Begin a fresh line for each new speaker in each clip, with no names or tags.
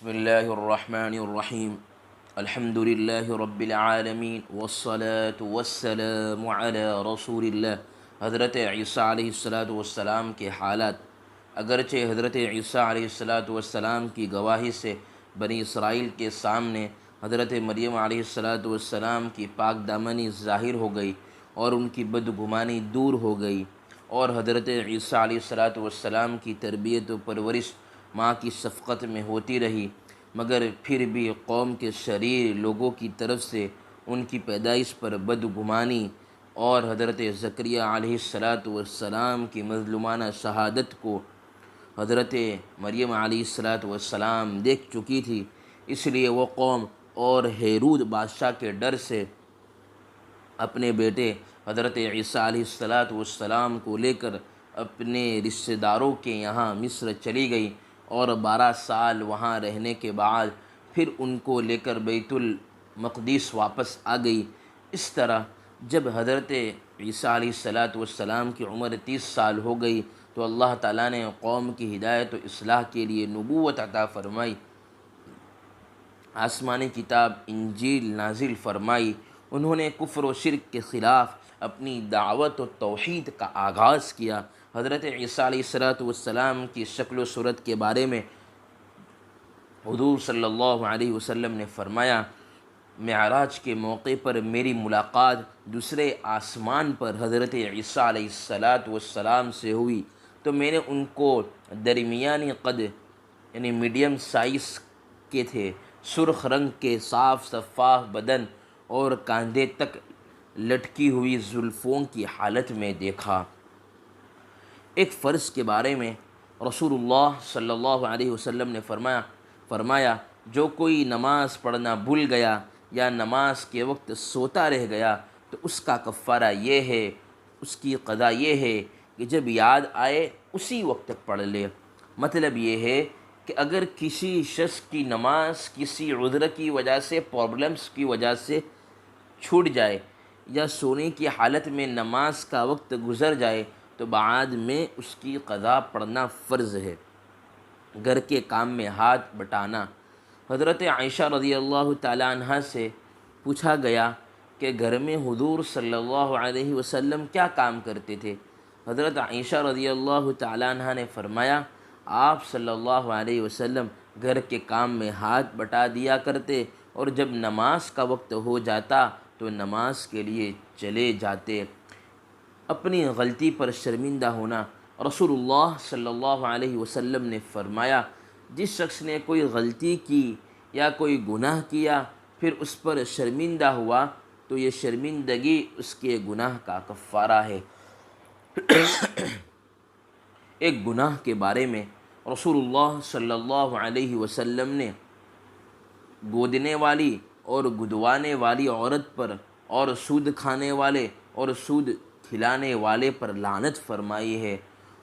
بسم اللہ الرحمن الرحیم الحمد للہ رب العالمین والصلاة والسلام علی رسول اللہ۔ حضرت عیسیٰ علیہ السلام کے حالات۔ اگرچہ حضرت عیسیٰ علیہ السلام کی گواہی سے بنی اسرائیل کے سامنے حضرت مریم علیہ السلام کی پاک دامنی ظاہر ہو گئی اور ان کی بدگمانی دور ہو گئی، اور حضرت عیسیٰ علیہ السلام کی تربیت و پرورش ماں کی شفقت میں ہوتی رہی، مگر پھر بھی قوم کے شریر لوگوں کی طرف سے ان کی پیدائش پر بدگمانی اور حضرت زکریا علیہ السلام کی مظلومانہ شہادت کو حضرت مریم علیہ السلام دیکھ چکی تھی، اس لیے وہ قوم اور ہیرود بادشاہ کے ڈر سے اپنے بیٹے حضرت عیسیٰ علیہ السلام کو لے کر اپنے رشتہ داروں کے یہاں مصر چلی گئی، اور 12 سال وہاں رہنے کے بعد پھر ان کو لے کر بیت المقدس واپس آ گئی۔ اس طرح جب حضرت عیسیٰ علیہ السلام کی عمر 30 سال ہو گئی تو اللہ تعالیٰ نے قوم کی ہدایت و اصلاح کے لیے نبوت عطا فرمائی، آسمانی کتاب انجیل نازل فرمائی۔ انہوں نے کفر و شرک کے خلاف اپنی دعوت و توحید کا آغاز کیا۔ حضرت عیسیٰ علیہ السلام کی شکل و صورت کے بارے میں حضور صلی اللہ علیہ وسلم نے فرمایا، معراج کے موقع پر میری ملاقات دوسرے آسمان پر حضرت عیسیٰ علیہ السلام سے ہوئی تو میں نے ان کو درمیانی قد یعنی میڈیم سائز کے تھے، سرخ رنگ کے صاف شفاف بدن اور کاندھے تک لٹکی ہوئی زلفوں کی حالت میں دیکھا۔ ایک فرض کے بارے میں رسول اللہ صلی اللہ علیہ وسلم نے فرمایا جو کوئی نماز پڑھنا بھول گیا یا نماز کے وقت سوتا رہ گیا تو اس کا کفارہ یہ ہے، اس کی قضا یہ ہے کہ جب یاد آئے اسی وقت تک پڑھ لے۔ مطلب یہ ہے کہ اگر کسی شخص کی نماز کسی عذر کی وجہ سے، پرابلمس کی وجہ سے چھوٹ جائے یا سونے کی حالت میں نماز کا وقت گزر جائے تو بعد میں اس کی قضا پڑھنا فرض ہے۔ گھر کے کام میں ہاتھ بٹانا۔ حضرت عائشہ رضی اللہ تعالیٰ عنہ سے پوچھا گیا کہ گھر میں حضور صلی اللہ علیہ وسلم کیا کام کرتے تھے؟ حضرت عائشہ رضی اللہ تعالیٰ عنہ نے فرمایا، آپ صلی اللہ علیہ وسلم گھر کے کام میں ہاتھ بٹا دیا کرتے، اور جب نماز کا وقت ہو جاتا تو نماز کے لیے چلے جاتے۔ اپنی غلطی پر شرمندہ ہونا۔ رسول اللہ صلی اللہ علیہ وسلم نے فرمایا، جس شخص نے کوئی غلطی کی یا کوئی گناہ کیا پھر اس پر شرمندہ ہوا تو یہ شرمندگی اس کے گناہ کا کفارہ ہے۔ ایک گناہ کے بارے میں رسول اللہ صلی اللہ علیہ وسلم نے گودنے والی اور گدوانے والی عورت پر اور سود کھانے والے اور سود کھلانے والے پر لعنت فرمائی ہے،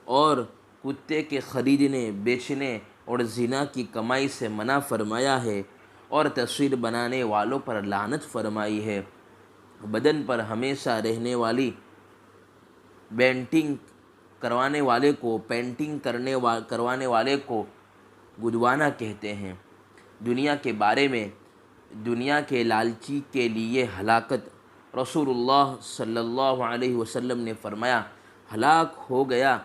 اور کتے کے خریدنے، بیچنے اور زنا کی کمائی سے منع فرمایا ہے، اور تصویر بنانے والوں پر لعنت فرمائی ہے۔ بدن پر ہمیشہ رہنے والی پینٹنگ کروانے والے کو گدوانا کہتے ہیں۔ دنیا کے بارے میں دنیا کے لالچی کے لیے ہلاکت۔ رسول اللہ صلی اللہ علیہ وسلم نے فرمایا، ہلاک ہو گیا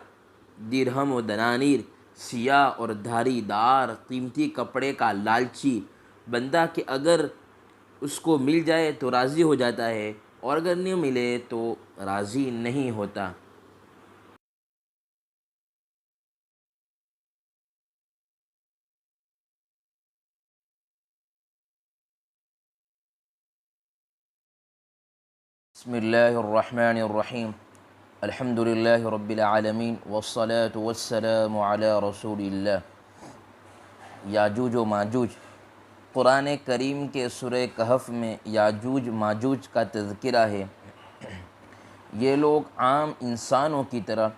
درہم و دنانیر، سیاہ اور دھاری دار قیمتی کپڑے کا لالچی بندہ کہ اگر اس کو مل جائے تو راضی ہو جاتا ہے اور اگر نہیں ملے تو راضی نہیں ہوتا۔ بسم اللہ الرحمن الرحیم الحمد للہ رب العالمین والصلاة والسلام علی رسول اللہ۔ یاجوج و ماجوج۔ قرآن کریم کے سورہ کہف میں یاجوج ماجوج کا تذکرہ ہے۔ یہ لوگ عام انسانوں کی طرح